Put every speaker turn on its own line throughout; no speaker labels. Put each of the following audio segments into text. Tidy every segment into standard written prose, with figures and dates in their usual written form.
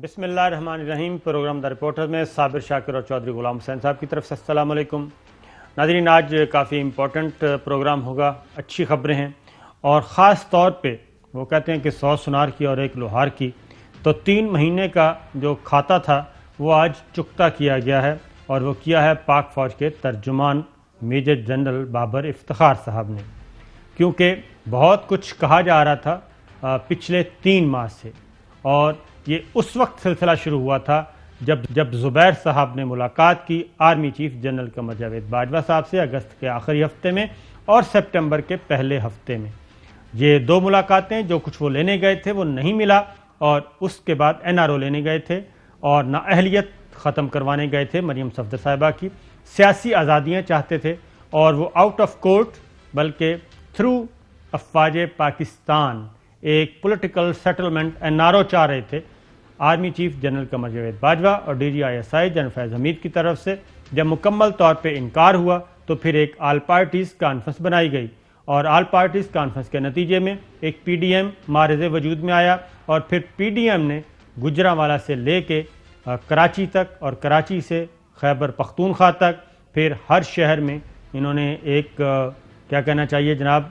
بسم اللہ الرحمن الرحیم۔ پروگرام دا رپورٹر میں صابر شاکر اور چودھری غلام حسین صاحب کی طرف سے السلام علیکم ناظرین۔ آج کافی امپورٹنٹ پروگرام ہوگا، اچھی خبریں ہیں اور خاص طور پہ وہ کہتے ہیں کہ 100 سونار کی اور 1 لوہار کی، تو 3 مہینے کا جو کھاتا تھا وہ آج چکتا کیا گیا ہے، اور وہ کیا ہے پاک فوج کے ترجمان میجر جنرل بابر افتخار صاحب نے، کیونکہ بہت کچھ کہا جا رہا تھا پچھلے 3 ماہ سے، اور یہ اس وقت سلسلہ شروع ہوا تھا جب زبیر صاحب نے ملاقات کی army chief general Qamar Javed Bajwa صاحب سے اگست کے آخری ہفتے میں اور سپٹمبر کے پہلے ہفتے میں۔ یہ 2 ملاقاتیں جو کچھ وہ لینے گئے تھے وہ نہیں ملا، اور اس کے بعد NRO لینے گئے تھے اور نااہلیت ختم کروانے گئے تھے مریم صفدر صاحبہ کی، سیاسی آزادیاں چاہتے تھے، اور وہ آؤٹ آف کورٹ بلکہ تھرو افواج پاکستان ایک پولیٹیکل سیٹلمنٹ NRO چاہ رہے تھے۔ Army chief general Qamar Javed Bajwa اور DGISI جنرل فیض حمید کی طرف سے جب مکمل طور پہ انکار ہوا تو پھر ایک آل پارٹیز کانفرنس بنائی گئی، اور آل پارٹیز کانفرنس کے نتیجے میں ایک PDM معرض وجود میں آیا، اور پھر PDM نے گجرانوالہ سے لے کے کراچی تک اور کراچی سے خیبر پختونخوا تک پھر ہر شہر میں انہوں نے ایک کیا کہنا چاہیے جناب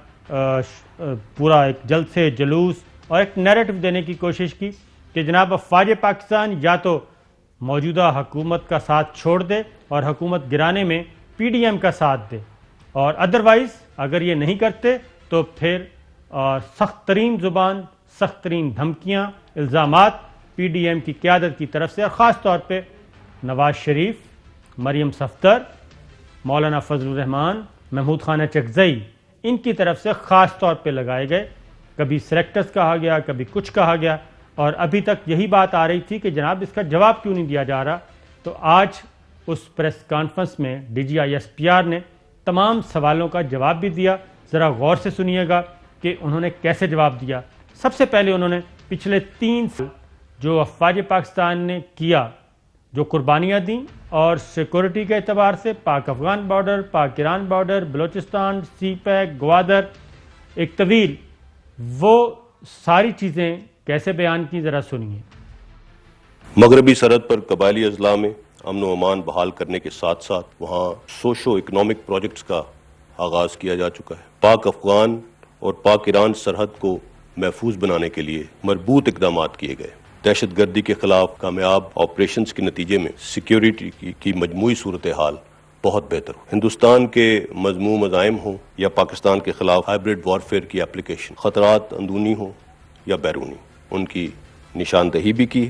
پورا ایک جلسے جلوس اور ایک نیریٹو دینے کی کوشش کی کہ جناب افواج پاکستان یا تو موجودہ حکومت کا ساتھ چھوڑ دے اور حکومت گرانے میں PDM کا ساتھ دے، اور ادروائز اگر یہ نہیں کرتے تو پھر سخت ترین زبان، سخت ترین دھمکیاں، الزامات PDM کی قیادت کی طرف سے، اور خاص طور پہ نواز شریف، مریم صفدر، مولانا فضل الرحمان، محمود خانہ چکزئی، ان کی طرف سے خاص طور پہ لگائے گئے۔ کبھی سلیکٹرز کہا گیا، کبھی کچھ کہا گیا، اور ابھی تک یہی بات آ رہی تھی کہ جناب اس کا جواب کیوں نہیں دیا جا رہا۔ تو آج اس پریس کانفرنس میں DGISPR نے تمام سوالوں کا جواب بھی دیا۔ ذرا غور سے سنیے گا کہ انہوں نے کیسے جواب دیا۔ سب سے پہلے انہوں نے پچھلے 3 سال جو افواج پاکستان نے کیا، جو قربانیاں دیں، اور سیکورٹی کے اعتبار سے پاک افغان بارڈر، پاک ایران بارڈر، بلوچستان، سی پیک، گوادر، ایک طویل، وہ ساری چیزیں کیسے بیان کی، ذرا سنیے۔
مغربی سرحد پر قبائلی اضلاع میں امن و امان بحال کرنے کے ساتھ ساتھ وہاں سوشو اکنامک پروجیکٹس کا آغاز کیا جا چکا ہے۔ پاک افغان اور پاک ایران سرحد کو محفوظ بنانے کے لیے مربوط اقدامات کیے گئے۔ دہشت گردی کے خلاف کامیاب آپریشنز کے نتیجے میں سیکیورٹی کی مجموعی صورتحال بہت بہتر ہو۔ ہندوستان کے مذموم عزائم ہوں یا پاکستان کے خلاف ہائبرڈ وارفیئر کی اپلیکیشن، خطرات اندرونی ہوں یا بیرونی، ان کی نشاندہی بھی کی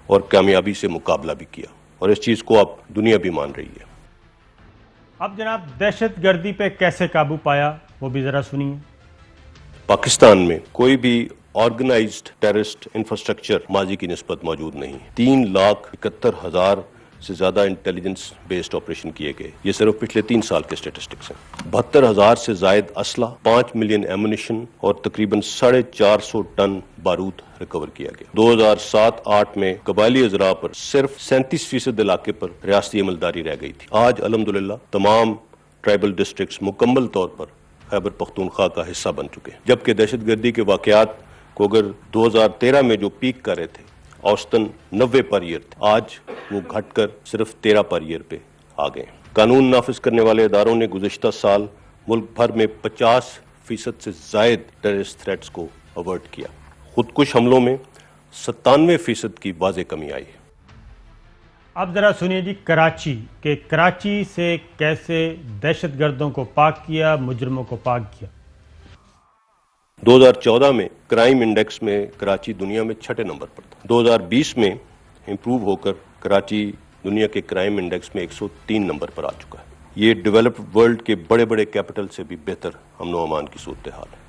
اور کامیابی سے مقابلہ بھی کیا، اور اس چیز کو اب دنیا بھی مان رہی ہے۔
اب جناب دہشت گردی پہ کیسے قابو پایا وہ بھی ذرا سنیے۔
پاکستان میں کوئی بھی آرگنائزڈ ٹیررسٹ انفراسٹرکچر ماضی کی نسبت موجود نہیں ہے۔ 3,71,000 سے زیادہ انٹیلیجنس بیسڈ آپریشن کیے گئے، یہ صرف پچھلے 3 سال کے اسٹیٹسٹکس ہیں۔ 72,000 سے زائد اسلحہ، 5 ملین ایمونیشن اور تقریباً 450 ٹن بارود ریکور کیا گیا۔ 2007-8 میں قبائلی اضلاع پر صرف 37% علاقے پر ریاستی عملداری رہ گئی تھی۔ آج الحمدللہ تمام ٹرائبل ڈسٹرکٹس مکمل طور پر خیبر پختونخوا کا حصہ بن چکے ہیں، جبکہ دہشت گردی کے واقعات کو اگر 2013 میں جو پیک کر رہے تھے اوسطاً 90 پر ایئر تھے، آج وہ گھٹ کر صرف 13 پر ایئر پہ آ گئے۔ قانون نافذ کرنے والے اداروں نے گزشتہ سال ملک بھر میں 50% سے زائد ٹیررسٹ تھریٹس کو اوارٹ کیا۔ خودکش حملوں میں 97% کی واضح کمی آئی ہے۔
اب ذرا سنیے جی کراچی، کہ کراچی سے کیسے دہشت گردوں کو پاک کیا، مجرموں کو پاک کیا۔
2014 میں کرائم انڈیکس میں کراچی دنیا میں 6 نمبر پر تھا۔ 2020 میں امپروو ہو کر کراچی دنیا کے کرائم انڈیکس میں 103 نمبر پر آ چکا ہے۔ یہ ڈیولپڈ ورلڈ کے بڑے بڑے کیپٹل سے بھی بہتر امن و امان کی صورتحال ہے۔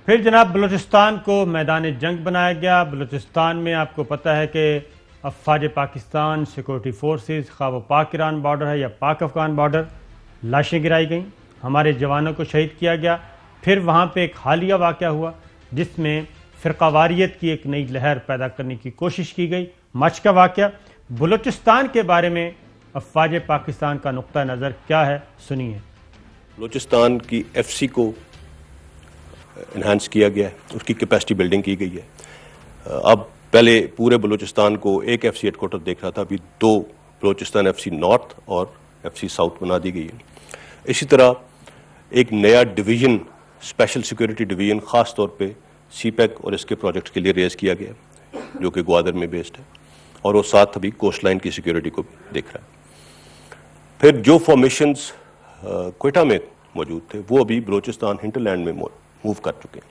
پھر جناب بلوچستان کو میدان جنگ بنایا گیا۔ بلوچستان میں آپ کو پتہ ہے کہ افواج پاکستان، سیکورٹی فورسز، خواہ وہ پاک ایران بارڈر ہے یا پاک افغان بارڈر، لاشیں گرائی گئیں، ہمارے جوانوں کو شہید کیا گیا۔ پھر وہاں پہ ایک حالیہ واقعہ ہوا جس میں فرقہ واریت کی ایک نئی لہر پیدا کرنے کی کوشش کی گئی، مچ کا واقعہ۔ بلوچستان کے بارے میں افواج پاکستان کا نقطہ نظر کیا ہے، سنیے۔
بلوچستان کی FC کو انہانس کیا گیا ہے، اس کی کیپیسٹی بلڈنگ کی گئی ہے۔ اب پہلے پورے بلوچستان کو ایک ایف سی ہیڈ کوارٹر دیکھ رہا تھا, ابھی 2 بلوچستان ایف سی نارتھ اور ایف سی ساؤتھ بنا دی گئی ہے. اسی طرح ایک نیا ڈویژن, اسپیشل سیکورٹی ڈویژن, خاص طور پہ سی پیک اور اس کے پروجیکٹس کے لیے ریز کیا گیا ہے, جو کہ گوادر میں بیسڈ ہے, اور وہ ساتھ ابھی کوسٹ لائن کی سیکورٹی کو بھی دیکھ رہا ہے. پھر جو فارمیشنز کوئٹہ میں موجود تھے وہ ابھی بلوچستان ہنٹر لینڈ میں موو کر چکے ہیں,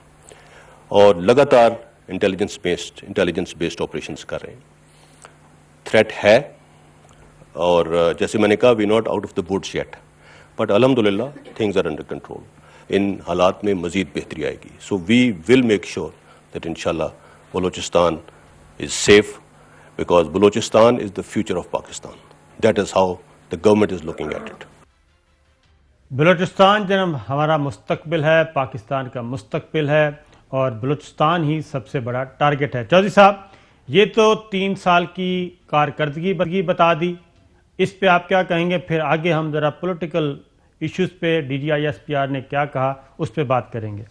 اور لگاتار انٹیلیجنس بیسڈ آپریشنز کر رہے ہیں. تھریٹ ہے, اور جیسے میں نے کہا, we not out of the woods yet, but الحمدللہ تھنگز آر انڈر کنٹرول. ان حالات میں مزید بہتری آئے گی. So we will make sure that انشاءاللہ Balochistan is safe, because Balochistan is the future of Pakistan. That is how the government is looking at it.
Balochistan جناب ہمارا مستقبل ہے, پاکستان کا مستقبل ہے, اور بلوچستان ہی سب سے بڑا ٹارگٹ ہے. چودھری صاحب, یہ تو 3 سال کی کارکردگی بتا دی, اس پہ آپ کیا کہیں گے؟ پھر آگے ہم ذرا پولیٹیکل ایشوز پہ D G I S P R نے کیا کہا اس پہ بات کریں گے.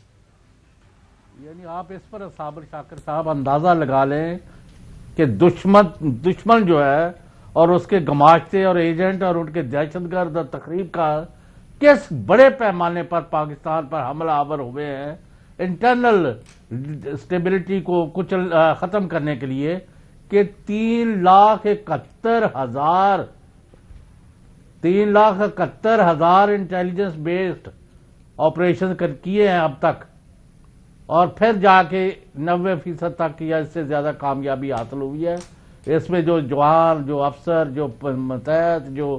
یعنی آپ اس پر صابر شاکر صاحب اندازہ لگا لیں کہ دشمن جو ہے اور اس کے گماشتے اور ایجنٹ اور ان کے دہشت گرد اور تخریب کا کس بڑے پیمانے پر پاکستان پر حملہ آور ہوئے ہیں انٹرنل اسٹیبلٹی کو ختم کرنے کے لیے, کہ 3,71,000 انٹیلیجنس بیسڈ آپریشن کیے ہیں اب تک, اور پھر جا کے 90% تک یا اس سے زیادہ کامیابی حاصل ہوئی ہے. اس میں جو جوان, جو افسر, جو متحد, جو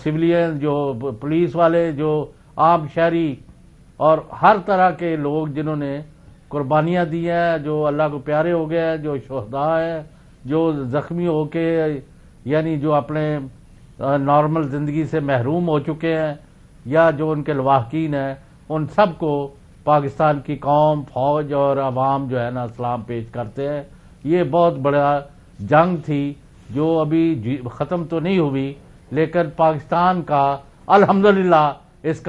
سویلین, جو پولیس والے, جو عام شہری اور ہر طرح کے لوگ جنہوں نے قربانیاں دی ہیں, جو اللہ کو پیارے ہو گئے ہیں, جو شہداء ہیں, جو زخمی ہو کے یعنی جو اپنے نارمل زندگی سے محروم ہو چکے ہیں, یا جو ان کے لواحقین ہیں, ان سب کو پاکستان کی قوم, فوج اور عوام جو ہے نا سلام پیش کرتے ہیں. یہ بہت بڑا جنگ تھی جو ابھی ختم تو نہیں ہوئی, لیکن پاکستان کا الحمدللہ اس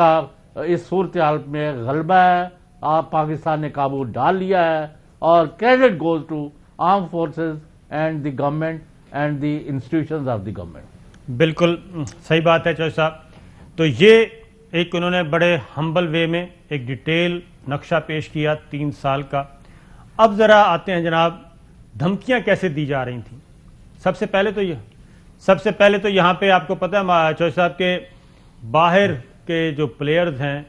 صورتحال میں غلبہ ہے. آپ پاکستان نے قابو ڈال لیا ہے, اور credit goes to armed forces and the government and the institutions of the government.
بالکل صحیح بات ہے چودھری صاحب. تو یہ ایک انہوں نے بڑے ہمبل وے میں ایک ڈیٹیل نقشہ پیش کیا 3 سال کا. اب ذرا آتے ہیں جناب, دھمکیاں کیسے دی جا رہی تھیں. سب سے پہلے تو یہاں پہ آپ کو پتہ ہے چودھری صاحب کے باہر کے جو پلیئرز ہیں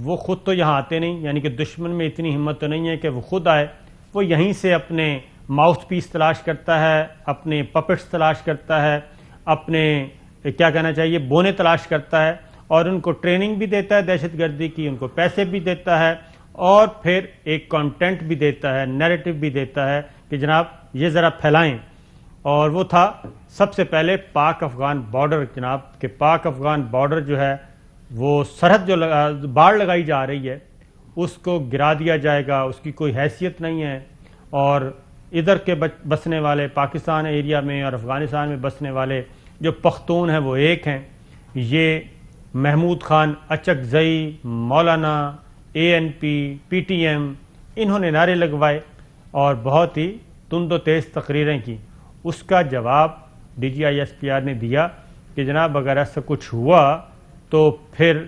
وہ خود تو یہاں آتے نہیں, یعنی کہ دشمن میں اتنی ہمت تو نہیں ہے کہ وہ خود آئے. وہ یہیں سے اپنے ماؤتھ پیس تلاش کرتا ہے, اپنے پپٹس تلاش کرتا ہے, اپنے کیا کہنا چاہیے بونے تلاش کرتا ہے, اور ان کو ٹریننگ بھی دیتا ہے دہشت گردی کی, ان کو پیسے بھی دیتا ہے, اور پھر ایک کانٹینٹ بھی دیتا ہے, نیریٹو بھی دیتا ہے کہ جناب یہ ذرا پھیلائیں. اور وہ تھا سب سے پہلے پاک افغان بارڈر, جناب کہ پاک افغان بارڈر جو ہے وہ سرحد جو باڑ لگائی جا رہی ہے اس کو گرا دیا جائے گا, اس کی کوئی حیثیت نہیں ہے. اور ادھر کے بسنے والے پاکستان ایریا میں اور افغانستان میں بسنے والے جو پختون ہیں وہ ایک ہیں. یہ Mahmood Khan Achakzai, Maulana, A N P, P T M, انہوں نے نعرے لگوائے اور بہت ہی تند و تیز تقریریں کی. اس کا جواب D G I S P R نے دیا کہ جناب اگر ایسا کچھ ہوا تو پھر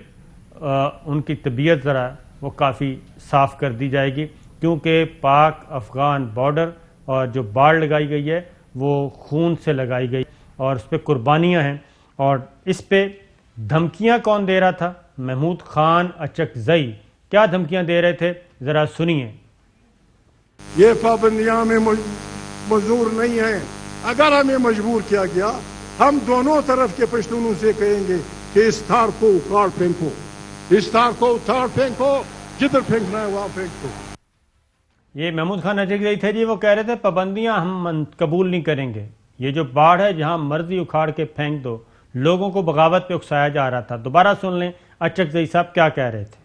ان کی طبیعت ذرا وہ کافی صاف کر دی جائے گی, کیونکہ پاک افغان بارڈر اور جو باڑ لگائی گئی ہے وہ خون سے لگائی گئی اور اس پہ قربانیاں ہیں. اور اس پہ دھمکیاں کون دے رہا تھا؟ محمود خان اچکزئی. کیا دھمکیاں دے رہے تھے ذرا سنیے.
یہ پابندیاں میں مزدور نہیں ہیں. اگر ہمیں مجبور کیا گیا ہم دونوں طرف کے پشتونوں سے کہیں گے کہ اس تار کو اکاڑ پھینکو, اس تار کو اتار پھینکو, جدھر پھینکنا ہے وہاں پھینکو.
یہ محمود خان اچکزئی تھے جی, وہ کہہ رہے تھے پابندیاں ہم قبول نہیں کریں گے, یہ جو باڑ ہے جہاں مرضی اکھاڑ کے پھینک دو. لوگوں کو بغاوت پہ اکسایا جا رہا تھا. دوبارہ سن لیں اچکزئی صاحب کیا کہہ رہے تھے.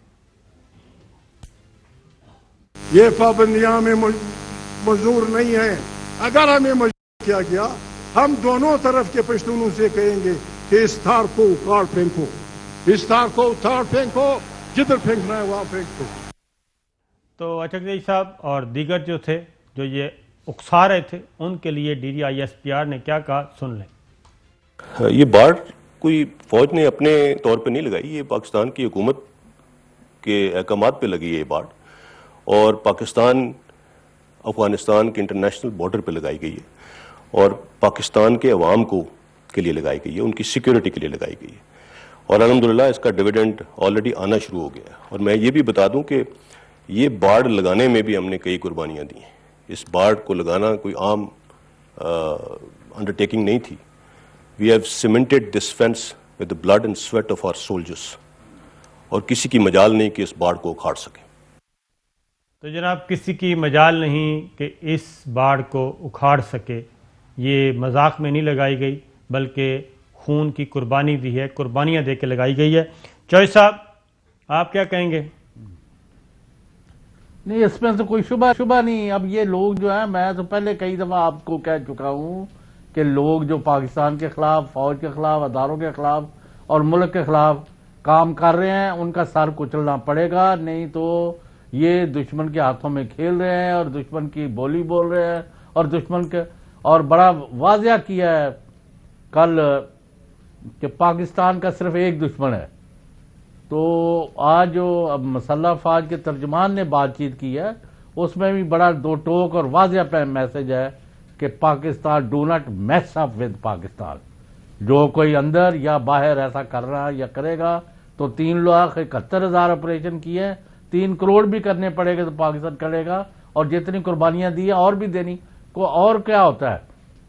یہ پابندیاں میں مزدور نہیں ہیں. اگر ہمیں مجبور کیا گیا ہم دونوں طرف کے پشتونوں سے کہیں گے کہ اس تار کو اکاڑ پھینکو, اس تار کو اتار پھینکو, جدھر پھینکنا ہے وہاں پھینکو.
تو اچکزئی صاحب اور دیگر جو تھے جو یہ اکسا رہے تھے، ان کے لیے DGISPR نے کیا کہا، سن لیں۔
یہ باڑ کوئی فوج نے اپنے طور پہ نہیں لگائی، یہ پاکستان کی حکومت کے احکامات پہ لگی ہے یہ باڑ، اور پاکستان افغانستان کے انٹرنیشنل بارڈر پہ لگائی گئی ہے، اور پاکستان کے عوام کے لیے لگائی گئی ہے، ان کی سیکیورٹی کے لیے لگائی گئی ہے، اور الحمدللہ اس کا ڈویڈنڈ آلریڈی آنا شروع ہو گیا ہے۔ اور میں یہ بھی بتا دوں کہ یہ باڑ لگانے میں بھی ہم نے کئی قربانیاں دی ہیں۔ اس باڑ کو لگانا کوئی عام انڈرٹیکنگ نہیں تھی۔ We have cemented this fence with the blood and sweat of our soldiers. اور کسی کی مجال نہیں کہ اس باڑ کو اکھاڑ سکے۔
تو جناب کسی کی مجال نہیں کہ اس باڑ کو اکھاڑ سکے، یہ مذاق میں نہیں لگائی گئی بلکہ خون کی قربانی دی ہے، قربانیاں دے کے لگائی گئی ہے۔ چوہے صاحب آپ کیا کہیں گے؟
نہیں، اس میں تو کوئی شبہ نہیں۔ اب یہ لوگ جو ہیں، میں تو پہلے کئی دفعہ آپ کو کہہ چکا ہوں کہ لوگ جو پاکستان کے خلاف، فوج کے خلاف، اداروں کے خلاف اور ملک کے خلاف کام کر رہے ہیں، ان کا سر کچلنا پڑے گا، نہیں تو یہ دشمن کے ہاتھوں میں کھیل رہے ہیں اور دشمن کی بولی بول رہے ہیں، اور دشمن کے، اور بڑا واضح کیا ہے کل کہ پاکستان کا صرف ایک دشمن ہے۔ تو آج جو مسلح افواج کے ترجمان نے بات چیت کی ہے، اس میں بھی بڑا دو ٹوک اور واضح میسج ہے کہ Pakistan, do not mess up with Pakistan. جو کوئی اندر یا باہر ایسا کر رہا یا کرے گا تو 3,71,000 آپریشن کیے، 3 کروڑ بھی کرنے پڑے گا تو پاکستان کرے گا، اور جتنی قربانیاں دی ہیں اور بھی دینی کو، اور کیا ہوتا ہے۔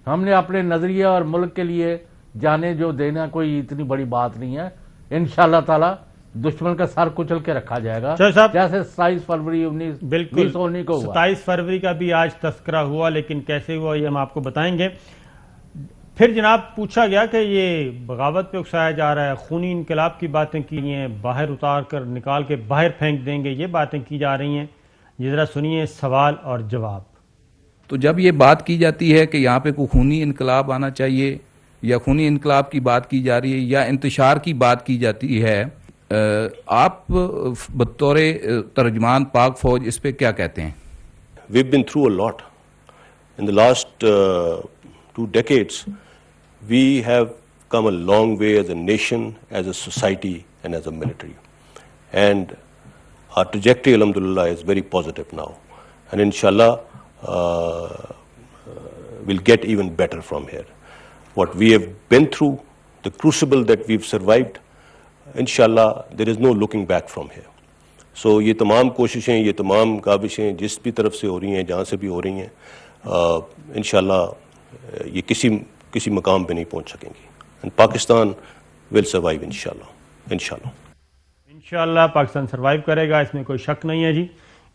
ہم نے اپنے نظریے اور ملک کے لیے جانے جو دینا کوئی اتنی بڑی بات نہیں ہے۔ انشاءاللہ تعالی دشمن کا سر کچل کے رکھا جائے گا، جیسے 27 فروری 1919 کو ہوا۔
27 فروری کا بھی آج تذکرہ ہوا، لیکن کیسے ہوا یہ ہم آپ کو بتائیں گے۔ پھر جناب پوچھا گیا کہ یہ بغاوت پہ اکسایا جا رہا ہے، خونی انقلاب کی باتیں کی ہیں، باہر اتار کر نکال کے باہر پھینک دیں گے، یہ باتیں کی جا رہی ہیں۔ یہ ذرا سنیے سوال اور جواب۔
تو جب یہ بات کی جاتی ہے کہ یہاں پہ کوئی خونی انقلاب آنا چاہیے، یا خونی انقلاب کی بات کی جا رہی ہے، یا انتشار کی بات کی جاتی ہے، آپ بطور ترجمان پاک فوج اس پہ کیا کہتے ہیں؟
We've been through a lot. In the last 2 decades, we have come a long way as a nation, as a society, and as a military. And our trajectory, alhamdulillah, is very positive now. And inshallah, we'll get even better from here. What we have been through, the crucible that we've survived, inshallah, there is no looking back from here. So یہ تمام کوششیں، یہ تمام کاوشیں جس بھی طرف سے ہو رہی ہیں، جہاں سے بھی ہو رہی ہیں، انشاءاللہ یہ کسی مقام پہ نہیں پہنچ سکیں گی، and پاکستان will survive انشاءاللہ۔
انشاءاللہ پاکستان سروائیو کرے گا، اس میں کوئی شک نہیں ہے جی،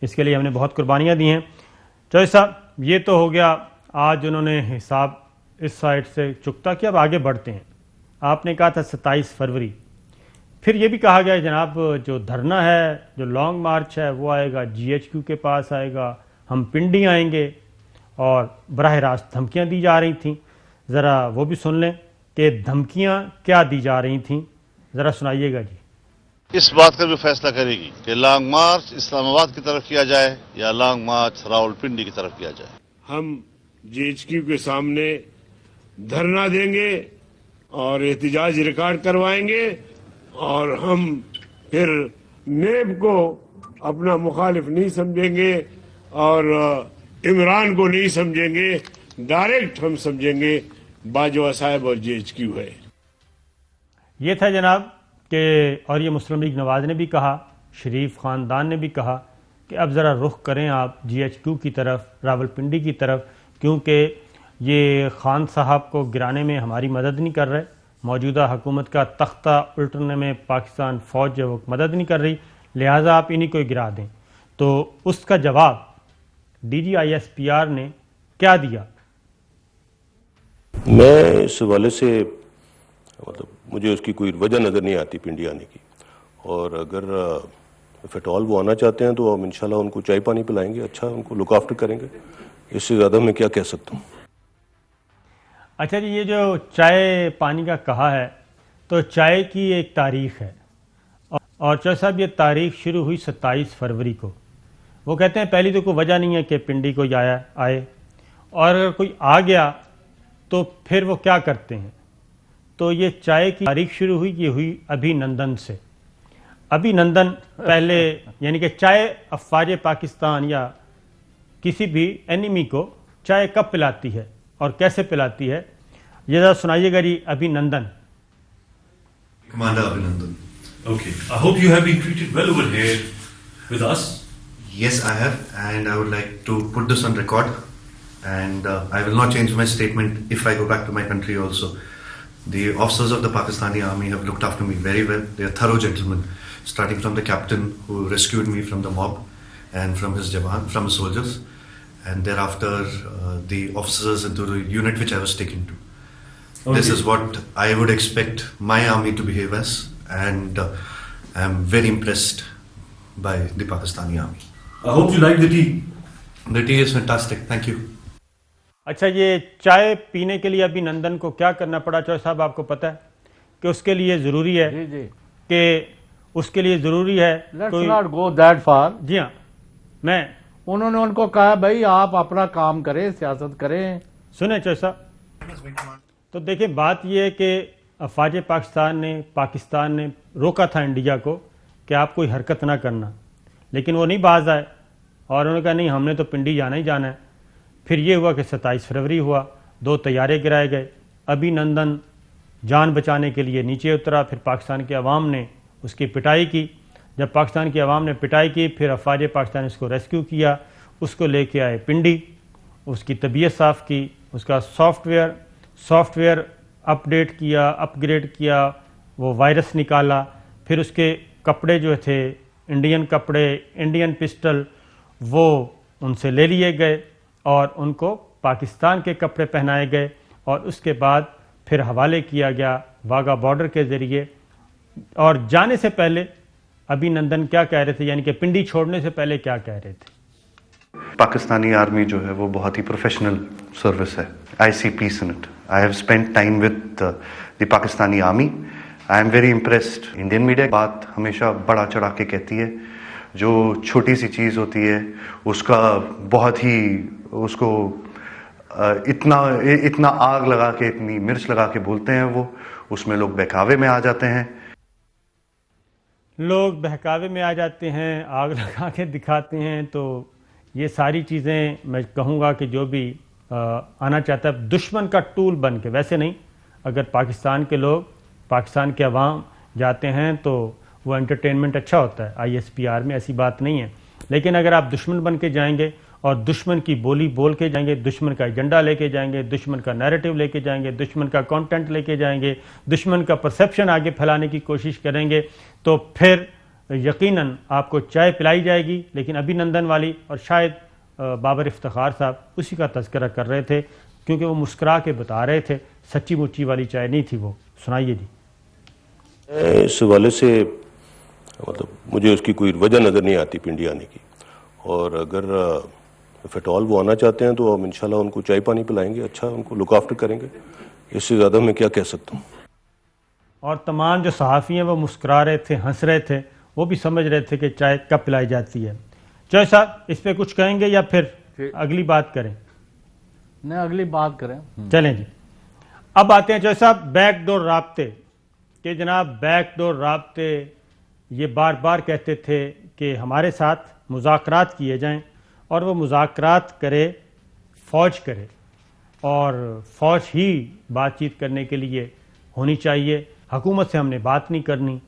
اس کے لیے ہم نے بہت قربانیاں دی ہیں۔ چوہے صاحب یہ تو ہو گیا، آج انہوں نے حساب اس سائٹ سے چکتا کہ اب آگے بڑھتے ہیں۔ آپ نے کہا تھا 27 فروری، پھر یہ بھی کہا گیا جناب جو دھرنا ہے، جو لانگ مارچ ہے، وہ آئے گا GHQ کے پاس آئے گا، ہم پنڈی آئیں گے، اور براہ راست دھمکیاں دی جا رہی تھیں۔ ذرا وہ بھی سن لیں کہ دھمکیاں کیا دی جا رہی تھیں، ذرا سنائیے گا جی۔
اس بات کا بھی فیصلہ کرے گی کہ لانگ مارچ اسلام آباد کی طرف کیا جائے یا لانگ مارچ راولپنڈی کی طرف کیا جائے۔
ہم GHQ کے سامنے دھرنا دیں گے اور احتجاج ریکارڈ کروائیں گے، اور ہم پھر نیب کو اپنا مخالف نہیں سمجھیں گے اور عمران کو نہیں سمجھیں گے، ڈائریکٹ ہم سمجھیں گے باجوہ صاحب اور GHQ ہے۔
یہ تھا جناب کہ، اور یہ مسلم لیگ نواز نے بھی کہا، شریف خاندان نے بھی کہا کہ اب ذرا رخ کریں آپ GHQ کی طرف، راولپنڈی کی طرف، کیونکہ یہ خان صاحب کو گرانے میں ہماری مدد نہیں کر رہے، موجودہ حکومت کا تختہ الٹنے میں پاکستان فوج جو مدد نہیں کر رہی، لہٰذا آپ انہی کو گرا دیں۔ تو اس کا جواب DGISPR نے کیا دیا؟
میں اس حوالے سے مطلب مجھے اس کی کوئی وجہ نظر نہیں آتی پنڈی آنے کی، اور اگر اف ایٹ آل وہ آنا چاہتے ہیں تو ہم انشاءاللہ ان کو چائے پانی پلائیں گے، اچھا ان کو لک آفٹر کریں گے، اس سے زیادہ میں کیا کہہ سکتا ہوں۔
اچھا جی، یہ جو چائے پانی کا کہا ہے، تو چائے کی ایک تاریخ ہے، اور چوہے صاحب یہ تاریخ شروع ہوئی 27 فروری کو۔ وہ کہتے ہیں پہلی تو کوئی وجہ نہیں ہے کہ پنڈی کو آئے، اور اگر کوئی آ گیا تو پھر وہ کیا کرتے ہیں. تو یہ چائے کی تاریخ شروع ہوئی، یہ ہوئی ابھی نندن سے. ابھی نندن پہلے یعنی کہ چائے افواج پاکستان یا کسی بھی اینیمی کو چائے کب پلاتی ہے اور کیسے پلاتی ہے، یہ ذرا سنائیے گا جی. ابھی Nandan.
Commander Abhinandan.
Okay. I hope you have been treated well over here with us.
Yes, I have, and I would like to put this on record, and I will not change my statement if I go back to my country also. The officers of the Pakistani army have looked after me very well. They are thorough gentlemen, starting from the captain who rescued me from the mob and from his jawan, from the soldiers, and thereafter the officers into the unit which I was taken to. Okay. This is what I would expect my army to behave as, and I am very impressed by the Pakistani army.
I hope you like the tea.
The tea is fantastic. Thank you.
اچھا، یہ چائے پینے کے لیے ابھی نندن کو کیا کرنا پڑا چوہے صاحب آپ کو پتہ ہے کہ اس کے لیے ضروری ہے کہ اس کے لیے ضروری ہے
Let's not go that far.
جی ہاں، میں
انہوں نے ان کو کہا بھائی آپ اپنا کام کریں، سیاست کریں.
سنیں چوہے صاحب، تو دیکھیں بات یہ ہے کہ افواج پاکستان نے روکا تھا انڈیا کو کہ آپ کوئی حرکت نہ کرنا، لیکن وہ نہیں باز آئے اور انہوں نے کہا نہیں ہم نے تو پنڈی جانا ہی جانا ہے. پھر یہ ہوا کہ 27 فروری ہوا، 2 طیارے گرائے گئے. ابھی نندن جان بچانے کے لیے نیچے اترا، پھر پاکستان کی عوام نے اس کی پٹائی کی. جب پاکستان کی عوام نے پٹائی کی پھر افواج پاکستان نے اس کو ریسکیو کیا، اس کو لے کے آئے پنڈی، اس کی طبیعت صاف کی، اس کا سافٹ ویئر اپڈیٹ کیا، اپ گریڈ کیا، وہ وائرس نکالا. پھر اس کے کپڑے جو تھے انڈین کپڑے، انڈین پسٹل، وہ ان سے لے لیے گئے اور ان کو پاکستان کے کپڑے پہنائے گئے اور اس کے بعد پھر حوالے کیا گیا واگا بارڈر کے ذریعے. اور جانے سے پہلے ابھی نندن کیا کہہ رہے تھے، یعنی کہ پنڈی چھوڑنے سے پہلے کیا کہہ رہے تھے؟
پاکستانی آرمی جو ہے وہ بہت ہی پروفیشنل سروس ہے. I see peace in it. I have spent time with the Pakistani army. I am very impressed. Indian media بات ہمیشہ بڑا چڑھا کے کہتی ہے، جو چھوٹی سی چیز ہوتی ہے اس کا بہت ہی اس کو اتنا آگ لگا کے، اتنی مرچ لگا کے بولتے ہیں، وہ اس میں لوگ بہکاوے میں آ جاتے ہیں.
لوگ بہکاوے میں آ جاتے ہیں، آگ لگا کے دکھاتے ہیں. تو یہ ساری چیزیں میں کہوں گا کہ جو بھی آنا چاہتا ہے دشمن کا ٹول بن کے، ویسے نہیں، اگر پاکستان کے لوگ، پاکستان کے عوام جاتے ہیں تو وہ انٹرٹینمنٹ اچھا ہوتا ہے. ISPR میں ایسی بات نہیں ہے، لیکن اگر آپ دشمن بن کے جائیں گے اور دشمن کی بولی بول کے جائیں گے، دشمن کا ایجنڈا لے کے جائیں گے، دشمن کا نیریٹو لے کے جائیں گے، دشمن کا کانٹینٹ لے کے جائیں گے، دشمن کا پرسیپشن آگے پھیلانے کی کوشش کریں گے، تو پھر یقیناً آپ کو چائے پلائی جائے گی. لیکن ابھی نندن والی، اور شاید بابر افتخار صاحب اسی کا تذکرہ کر رہے تھے کیونکہ وہ مسکرا کے بتا رہے تھے، سچی مچی والی چائے نہیں تھی وہ. سنائیے جی.
اس حوالے سے مطلب مجھے اس کی کوئی وجہ نظر نہیں آتی پنڈی آنے کی، اور اگر ایٹ آل وہ آنا چاہتے ہیں تو ہم انشاءاللہ ان کو چائے پانی پلائیں گے، اچھا ان کو لک آفٹر کریں گے. اس سے زیادہ میں کیا کہہ سکتا ہوں.
اور تمام جو صحافی ہیں وہ مسکرا رہے تھے، ہنس رہے تھے، وہ بھی سمجھ رہے تھے کہ چائے کب پلائی جاتی ہے. چوہے صاحب اس پہ کچھ کہیں گے یا پھر اگلی بات کریں؟
نہیں، اگلی بات کریں.
چلیں جی. اب آتے ہیں چوہے صاحب بیک ڈور رابطے، کہ جناب بیک ڈور رابطے یہ بار بار کہتے تھے کہ ہمارے ساتھ مذاکرات کیے جائیں، اور وہ مذاکرات کرے فوج کرے، اور فوج ہی بات چیت کرنے کے لیے ہونی چاہیے، حکومت سے ہم نے بات نہیں کرنی.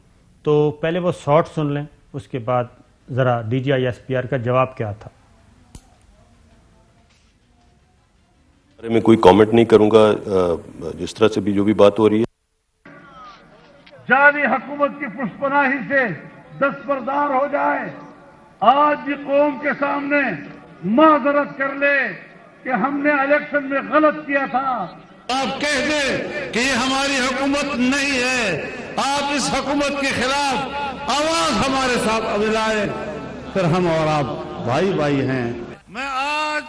تو پہلے وہ شارٹ سن لیں، اس کے بعد ذرا DGI/SPR کا جواب کیا تھا.
میں کوئی کامنٹ نہیں کروں گا، جس طرح سے بھی جو بھی بات ہو رہی ہے.
جعلی حکومت کی پشپناہی سے دستبردار ہو جائے، آج بھی قوم کے سامنے معذرت کر لے کہ ہم نے الیکشن میں غلط کیا تھا.
آپ کہہ دیں کہ یہ ہماری حکومت نہیں ہے، آپ اس حکومت کے خلاف آواز ہمارے ساتھ ملائیں، پھر ہم اور آپ بھائی بھائی ہیں.
میں آج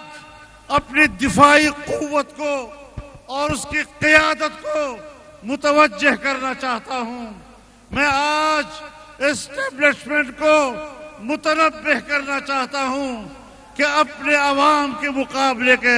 اپنی دفاعی قوت کو اور اس کی قیادت کو متوجہ کرنا چاہتا ہوں. میں آج اسٹیبلشمنٹ کو متنبہ کرنا چاہتا ہوں کہ اپنے عوام کے مقابلے کے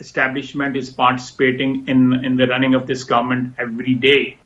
Establishment is participating in the running of this government every day.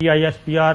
DGI-SPR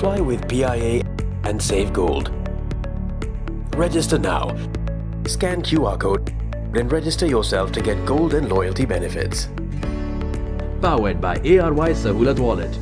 Fly with PIA and save gold. Register now. Scan QR code and register yourself to get gold and loyalty benefits.
Powered by ARY Sahulat Wallet.